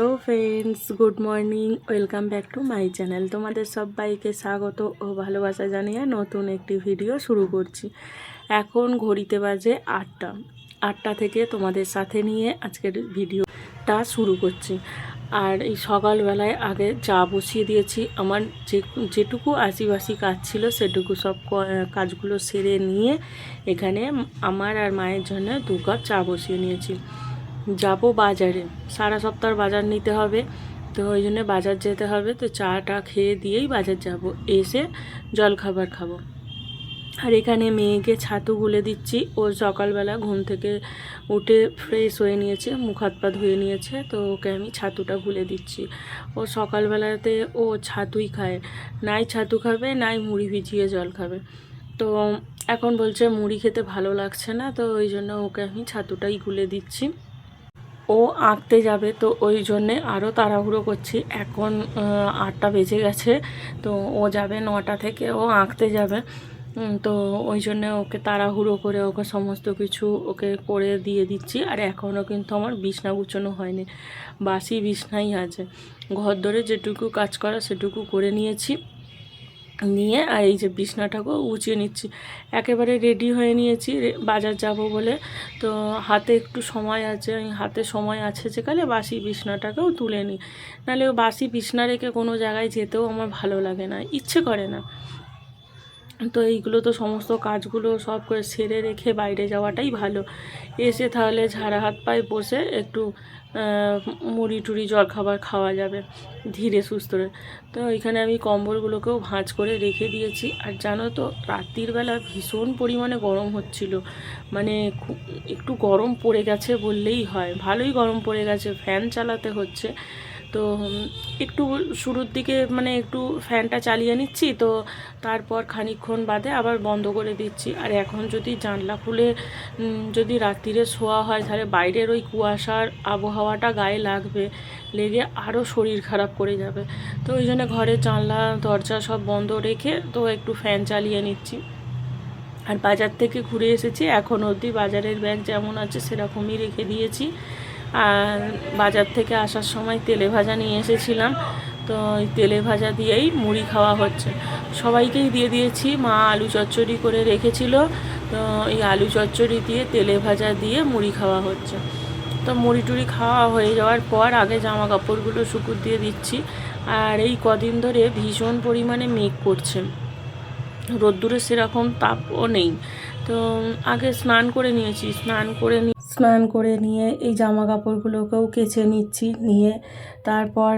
Hello friends, good morning, welcome back to my channel. তোমাদের সবাইকে স্বাগত ও ভালোবাসা জানিয়ে নতুন একটি ভিডিও শুরু করছি। এখন ঘড়িতে বাজে 8টা থেকে তোমাদের সাথে নিয়ে আজকের ভিডিওটা শুরু করছি। আর এই সকালবেলায় আগে চা বসিয়ে দিয়েছি। আমার যেটুকু আশিবাসি কাজ ছিল সেটুকু সব কাজগুলো সেরে নিয়ে এখানে আমার আর মায়ের জন্য 2 কাপ চা বসিয়ে নিয়েছি। যাব বাজারে, সারা সপ্তাহ বাজার নিতে হবে, তো ওই জন্য বাজার যেতে হবে। তো চাটা খেয়ে দিয়েই বাজার যাব, এসে জলখাবার খাবো। আর এখানে মেয়েকে ছাতু গুলে দিচ্ছি। ও সকালবেলা ঘুম থেকে উঠে ফ্রেশ হয়ে নিয়েছে, মুখ হাত পা ধুয়ে নিয়েছে, তো ওকে আমি ছাতুটা গুলে দিচ্ছি। ও সকালবেলাতে ও ছাতুই খায়, নাই ছাতু খাবে নাই মুড়ি ভিজিয়ে জল খাবে। তো এখন বলছে মুড়ি খেতে ভালো লাগছে না, তো ওই জন্য ওকে আমি ছাতুটাই গুলে দিচ্ছি। ও আঁকতে যাবে, তো ওই জন্যে আরও তাড়াহুড়ো করছি। এখন 8টা বেজে গেছে, তো ও যাবে 9টা থেকে, ও আঁকতে যাবে। তো ওই জন্যে ওকে তাড়াহুড়ো করে ওকে সমস্ত কিছু ওকে করে দিয়ে দিচ্ছি। আর এখনও কিন্তু আমার বিছনা গুছানো হয়নি, বাসি বিছনাই আছে। ঘর ধরে যেটুকু কাজ করা সেটুকু করে নিয়েছি, নিয়ে আর এই যে বিছনাটাকেও গুছিয়ে নিচ্ছি। একেবারে রেডি হয়ে নিয়েছি বাজার যাব বলে। তো হাতে একটু সময় আছে, হাতে সময় আছে যেকালে বাসি বিছনাটাকেও তুলে নিই। নাহলে বাসি বিছনা রেখে কোনো জায়গায় যেতেও আমার ভালো লাগে না, ইচ্ছে করে না। তো এইগুলো তো সমস্ত কাজগুলো সব করে সেরে রেখে বাইরে যাওয়াটাই ভালো। এসে তাহলে ঝাড়া হাত পায়ে বসে একটু মুড়ি টুড়ি জলখাবার খাওয়া যাবে ধীরে সুস্থরে। তো এখানে আমি কম্বলগুলোকেও ভাঁজ করে রেখে দিয়েছি। আর জানো তো, রাত্রির বেলা ভীষণ পরিমাণে গরম হচ্ছিল, মানে একটু গরম পড়ে গেছে বললেই হয়, ভালোই গরম পড়ে গেছে, ফ্যান চালাতে হচ্ছে। তো একটু শুরুর দিকে মানে একটু ফ্যানটা চালিয়ে নিচ্ছি, তো তারপর খানিকক্ষণ বাদে আবার বন্ধ করে দিচ্ছি। আর এখন যদি জানলা খুলে যদি রাত্রিরে শোয়া হয়, তাহলে বাইরের ওই কুয়াশার আবহাওয়াটা গায়ে লাগবে, লেগে আরও শরীর খারাপ করে যাবে। তো ওই জন্য ঘরের জানলা দরজা সব বন্ধ রেখে তো একটু ফ্যান চালিয়ে নিচ্ছি। আর বাজার থেকে ঘুরে এসেছি, এখন অবধি বাজারের ব্যাগ যেমন আছে সেরকমই রেখে দিয়েছি। আর বাজার থেকে আসার সময় তেলে ভাজা নিয়ে এসেছিলাম, তো ওই তেলে ভাজা দিয়েই মুড়ি খাওয়া হচ্ছে। সবাইকেই দিয়ে দিয়েছি। মা আলু চচ্চড়ি করে রেখেছিল, তো এই আলু চচ্চড়ি দিয়ে তেলে ভাজা দিয়ে মুড়ি খাওয়া হচ্ছে। তো মুড়ি টুড়ি খাওয়া হয়ে যাওয়ার পর আগে জামা কাপড়গুলো শুকুর দিয়ে দিচ্ছি। আর এই কদিন ধরে ভীষণ পরিমাণে মেঘ করছে, রোদ্দুরে সেরকম তাপও নেই। তো আগে স্নান করে নিয়ে এই জামা কাপড়গুলোকেও কেচে নিচ্ছি, নিয়ে তারপর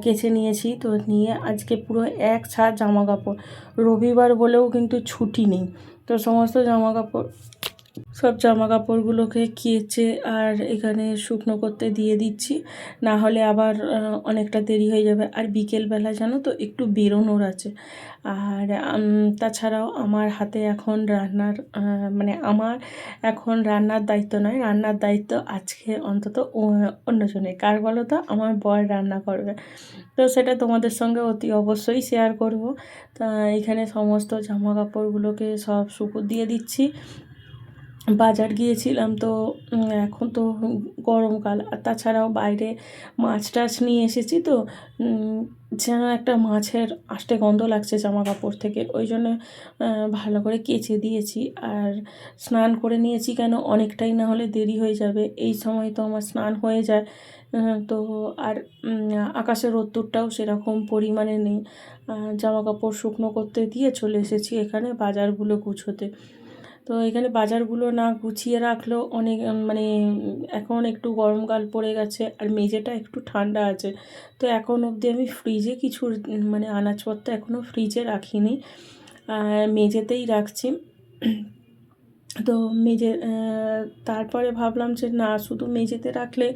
কেচে নিয়েছি। তো নিয়ে আজকে পুরো এক ছাদ জামা কাপড়, রবিবার বলেও কিন্তু ছুটি নেই। তো সমস্ত জামা কাপড়গুলোকে কেচে আর এখানে শুকনো করতে দিয়ে দিচ্ছি, না হলে আবার অনেকটা দেরি হয়ে যাবে। আর বিকেলবেলা জানো তো একটু বেরোনোর আছে। আর তাছাড়াও আমার হাতে এখন মানে আমার এখন রান্নার দায়িত্ব নয়, রান্নার দায়িত্ব আজকে অন্তত অন্যজনের। কার বলো তো? আমার বর রান্না করবে। তো সেটা তোমাদের সঙ্গে অতি অবশ্যই শেয়ার করব। তা এখানে সমস্ত জামা কাপড়গুলোকে সব শুকুর দিয়ে দিচ্ছি। বাজার গিয়েছিলাম, তো এখন তো গরমকাল, আর তাছাড়াও বাইরে মাছ টাছ নিয়ে এসেছি, তো যেন একটা মাছের আষ্টে গন্ধ লাগছে জামা কাপড় থেকে, ওই জন্য ভালো করে কেচে দিয়েছি। আর স্নান করে নিয়েছি, কেন অনেকটাই না হলে দেরি হয়ে যাবে। এই সময় তো আমার স্নান হয়ে যায়। তো আর আকাশের রোদ্দুরটাও সেরকম পরিমাণে নেই। জামা কাপড় শুকনো করতে দিয়ে চলে এসেছি এখানে বাজারগুলো গুছোতে। তো এখানে বাজারগুলো না গুছিয়ে রাখলেও অনেক মানে এখন একটু গরমকাল পড়ে গেছে আর মেঝেটা একটু ঠান্ডা আছে। তো এখন অবধি আমি ফ্রিজে কিছু মানে আনাজপত্র এখনও ফ্রিজে রাখিনি, মেঝেতেই রাখছি। তো তারপরে ভাবলাম যে না, শুধু মেঝেতে রাখলে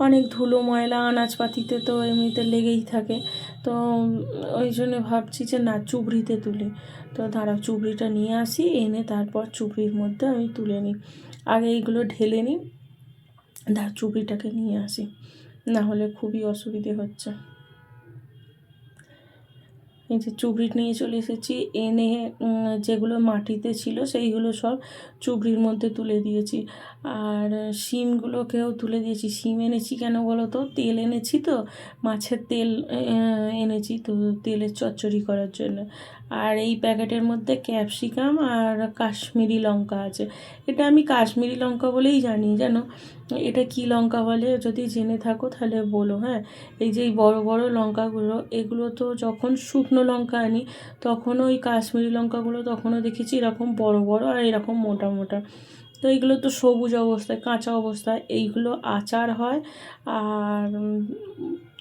অনেক ধুলো ময়লা আনাজপাতিতে তো এমনিতে লেগেই থাকে। তো ওই জন্য ভাবছি যে না, চুবড়িতে তুলি। তো দাঁড়াও, চুবড়িটা নিয়ে আসি, এনে তারপর চুবড়ির মধ্যে আমি তুলে নিই। আগে এইগুলো ঢেলে নিই, চুবড়িটাকে নিয়ে আসি, না হলে খুবই অসুবিধে হচ্ছে। এই যে চুবড়ি নিয়ে চলে এসেছি, এনে যেগুলো মাটিতে ছিল সেইগুলো সব চুবড়ির মধ্যে তুলে দিয়েছি। আর শিমগুলোকেও তুলে দিয়েছি। শিম এনেছি কেন বলো তো, তেল এনেছি তো, মাছের তেল এনেছি তো, তেলের চচ্চড়ি করার জন্য। আর এই প্যাকেটের মধ্যে ক্যাপসিকাম আর কাশ্মীরি লঙ্কা আছে। এটা আমি কাশ্মীরি লঙ্কা বলেই জানি, জানো। এটা কি লঙ্কা বলে যদি জেনে থাকো তাহলে বলো, হ্যাঁ। এই যে এই বড় বড় লঙ্কাগুলো, এগুলো তো যখন শুকনো লঙ্কা আনি তখন ওই কাশ্মীরি লঙ্কাগুলো তখনও দেখেছি এরকম বড় বড় আর এরকম মোটা মোটা। তো এইগুলো তো সবুজ অবস্থায়, কাঁচা অবস্থায় এইগুলো আচার হয় আর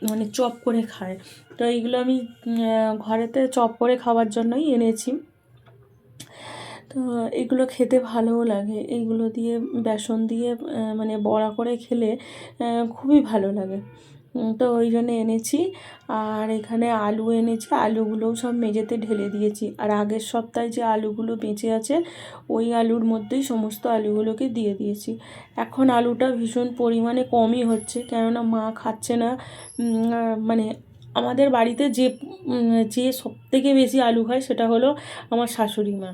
মানে চপ করে খায়। তো এইগুলো আমি ঘরেতে চপ করে খাওয়ার জন্যই এনেছি। তো এগুলো খেতে ভালোও লাগে, এইগুলো দিয়ে বেসন দিয়ে মানে বড়া করে খেলে খুবই ভালো লাগে। তো ওই জন্য এনেছি। আর এখানে আলু এনেছি, আলুগুলোও সব মেঝেতে ঢেলে দিয়েছি। আর আগের সপ্তাহে যে আলুগুলো বেঁচে আছে ওই আলুর মধ্যেই সমস্ত আলুগুলোকে দিয়ে দিয়েছি। এখন আলুটা ভীষণ পরিমাণে কমই হচ্ছে, কেননা মা খাচ্ছে না। মানে আমাদের বাড়িতে যে সবথেকে বেশি আলু খায় সেটা হলো আমার শাশুড়ি মা।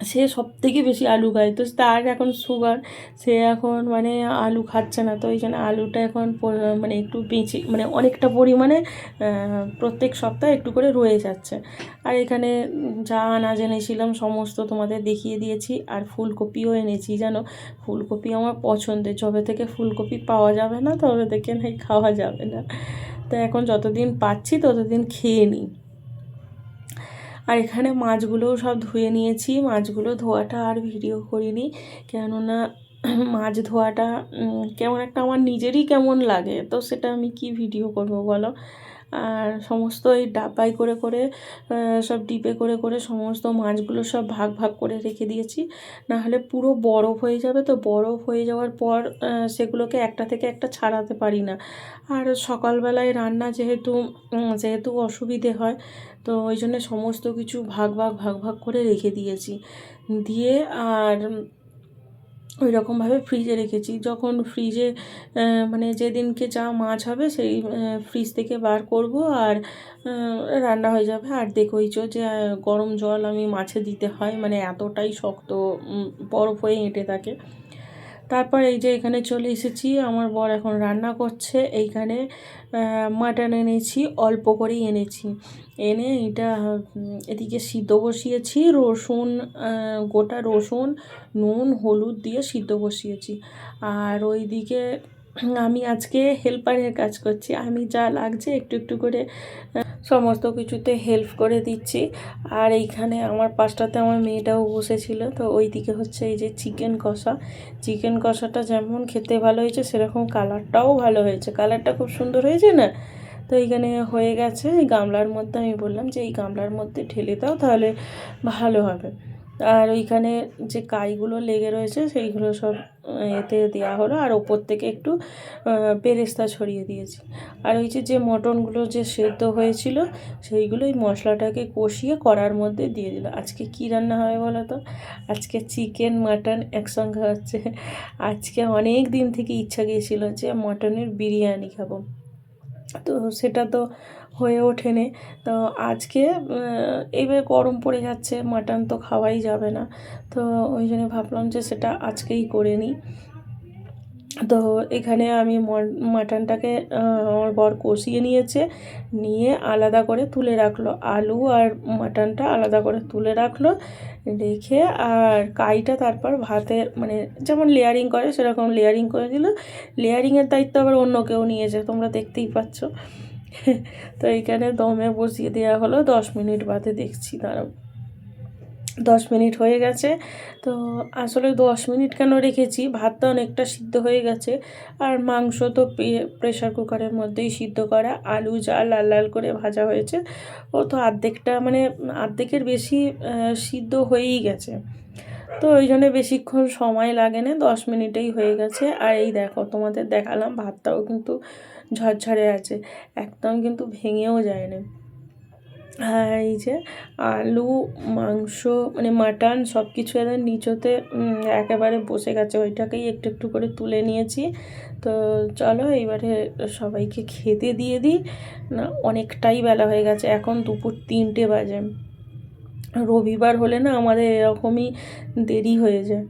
সে সবথেকে বেশি আলু খায়, তো তার এখন সুগার, সে এখন মানে আলু খাচ্ছে না। তো ওই জন্য আলুটা এখন মানে একটু বেঁচে, মানে অনেকটা পরিমাণে প্রত্যেক সপ্তাহে একটু করে রয়ে যাচ্ছে। আর এখানে যা আনাজ এনেছিলাম সমস্ত তোমাদের দেখিয়ে দিয়েছি। আর ফুলকপিও এনেছি, জানো। ফুলকপি আমার পছন্দের, যবে থেকে ফুলকপি পাওয়া যাবে না তবে থেকে নাই খাওয়া যাবে না। তো এখন যতদিন পাচ্ছি ততদিন খেয়ে নিই। আর এখানে মাছগুলোও সব ধুয়ে নিয়েছি। মাছগুলো ধোয়াটা আর ভিডিও করিনি, কেননা মাছ ধোয়াটা কেমন একটা আমার নিজেরই কেমন লাগে, তো সেটা আমি কি ভিডিও করব বলো। আর সমস্ত এই ডাব্বাই করে করে সব ডিপে করে করে সমস্ত মাছগুলো সব ভাগ ভাগ করে রেখে দিয়েছি, নাহলে পুরো বরফ হয়ে যাবে। তো বরফ হয়ে যাওয়ার পর সেগুলোকে একটা থেকে একটা ছাড়াতে পারি না। আর সকালবেলায় রান্না যেহেতু যেহেতু অসুবিধে হয়, তো ওই জন্য সমস্ত কিছু ভাগ ভাগ ভাগ ভাগ করে রেখে দিয়েছি। দিয়ে আর ওই রকমভাবে ফ্রিজে রেখেছি। যখন ফ্রিজে মানে যেদিনকে যা মাছ হবে সেই ফ্রিজ থেকে বার করব আর রান্না হয়ে যাবে। আর দেখোইছো যে গরম জল আমি মাছে দিতে হয়, মানে এতটাই শক্ত বরফ হয়ে এঁটে থাকে। তারপর এই যে এখানে চলে এসেছি, আমার বর এখন রান্না করছে। এইখানে মাটন এনেছি, অল্প করেই এনেছি। এনে এটা এদিকে সিদ্ধ বসিয়েছি, রসুন গোটা রসুন নুন হলুদ দিয়ে সিদ্ধ বসিয়েছি। আর ওইদিকে আমি আজকে হেল্পারের কাজ করছি, আমি যা লাগছে একটু একটু করে সমস্ত কিছুতে হেল্প করে দিচ্ছি। আর এইখানে আমার পাশটাতে আমার মেয়েটাও বসেছিল। তো ওই দিকে হচ্ছে এই যে চিকেন কষা, চিকেন কষাটা যেমন খেতে ভালো হয়েছে সেরকম কালারটাও ভালো হয়েছে, কালারটা খুব সুন্দর হয়েছে না। তো এইখানে হয়ে গেছে, এই গামলার মধ্যে আমি বললাম যে এই গামলার মধ্যে ঢেলে দাও তাহলে ভালো হবে। আর ওইখানে যে কাইগুলো লেগে রয়েছে সেইগুলো সব এতে দেওয়া হলো, আর ওপর থেকে একটু বেরেস্তা ছড়িয়ে দিয়েছি। আর ওই যে মটনগুলো যে সেদ্ধ হয়েছিল সেইগুলো এই মশলাটাকে কষিয়ে কড়ার মধ্যে দিয়ে দিল। আজকে কি রান্না হবে বলো তো, আজকে চিকেন মাটন একসঙ্গে হচ্ছে। আজকে অনেক দিন থেকে ইচ্ছা গিয়েছিল যে মটনের বিরিয়ানি খাবো, তো সেটা তো হয়ে ওঠেনি। তো আজকে এবার গরম পড়ে যাচ্ছে, মাটন তো খাওয়াই যাবে না। তো ওই জন্য ভাবলাম যে সেটা আজকেই করে নিই। তো এখানে আমি মাটনটাকে আমার বর কষিয়ে নিয়েছে, নিয়ে আলাদা করে তুলে রাখলো, আলু আর মাটনটা আলাদা করে তুলে রাখলো, রেখে আর কাইটা তারপর ভাতে মানে যেমন লেয়ারিং করে সেরকম লেয়ারিং করে দিল। লেয়ারিংয়ের দায়িত্ব আবার অন্য কেউ নিয়েছে, তোমরা দেখতেই পাচ্ছ। তো এইখানে দমে বসিয়ে দেওয়া হলো, 10 মিনিট বাদে দেখছি, দাঁড়াও 10 মিনিট হয়ে গেছে। তো আসলে 10 মিনিট কেন রেখেছি, ভাতটা অনেকটা সিদ্ধ হয়ে গেছে, আর মাংস তো প্রেশার কুকারের মধ্যেই সিদ্ধ করা, আলু যা লাল লাল করে ভাজা হয়েছে ও তো অর্ধেকটা মানে অর্ধেকের বেশি সিদ্ধ হয়েই গেছে। তো ওই জন্য বেশিক্ষণ সময় লাগে না, 10 মিনিটেই হয়ে গেছে। আর এই দেখো তোমাদের দেখালাম ভাতটাও কিন্তু ঝরঝরে আছে, একদম কিন্তু ভেঙেও যায় না। এই যে আলু, মাংস মানে মাটন সব কিছু একদম নিচতে একেবারে বসে গেছে, ওইটাকেই একটু একটু করে তুলে নিয়েছি। তো চলো এইবারে সবাইকে খেতে দিয়ে দিই, না অনেকটাই বেলা হয়ে গেছে, এখন দুপুর 3টে বাজে। রবিবার হলে না আমাদের এরকমই দেরি হয়ে যায়,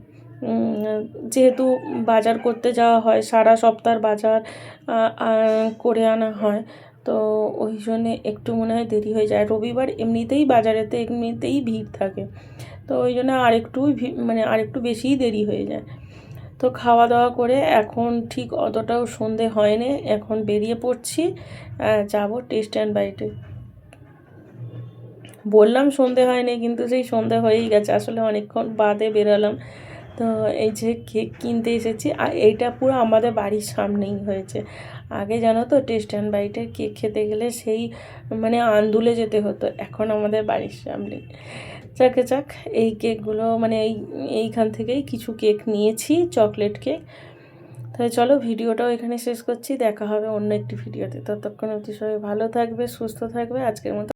যেহেতু বাজার করতে যাওয়া হয়, সারা সপ্তাহের বাজার করে আনা হয়, তো ওই জন্যে একটু মনে হয় দেরি হয়ে যায়। রবিবার এমনিতেই বাজারেতে এমনিতেই ভিড় থাকে, তো ওই জন্য আরেকটু বেশিই দেরি হয়ে যায়। তো খাওয়া দাওয়া করে এখন ঠিক অতটাও সন্ধে হয়নি, এখন বেরিয়ে পড়ছি, যাব টেস্ট অ্যান্ড বাইটে। বললাম সন্ধে হয়নি, কিন্তু সেই সন্ধে হয়েই গেছে, আসলে অনেকক্ষণ বাদে বেরোলাম। তো এই যে কেক কিনতে এসেছি, আর এইটা পুরো আমাদের বাড়ির সামনেই হয়েছে। আগে জানো তো টেস্ট অ্যান্ড বাইটের কেক খেতে গেলে সেই মানে আন্দুলে যেতে হতো, এখন আমাদের বাড়ির সামনেই। যাক এই কেকগুলো মানে এইখান থেকেই কিছু কেক নিয়েছি, চকলেট কেক। তাহলে চলো ভিডিওটাও এখানে শেষ করছি, দেখা হবে অন্য একটি ভিডিওতে। ততক্ষণ অবধি সবাই ভালো থাকবে, সুস্থ থাকবে, আজকের মতো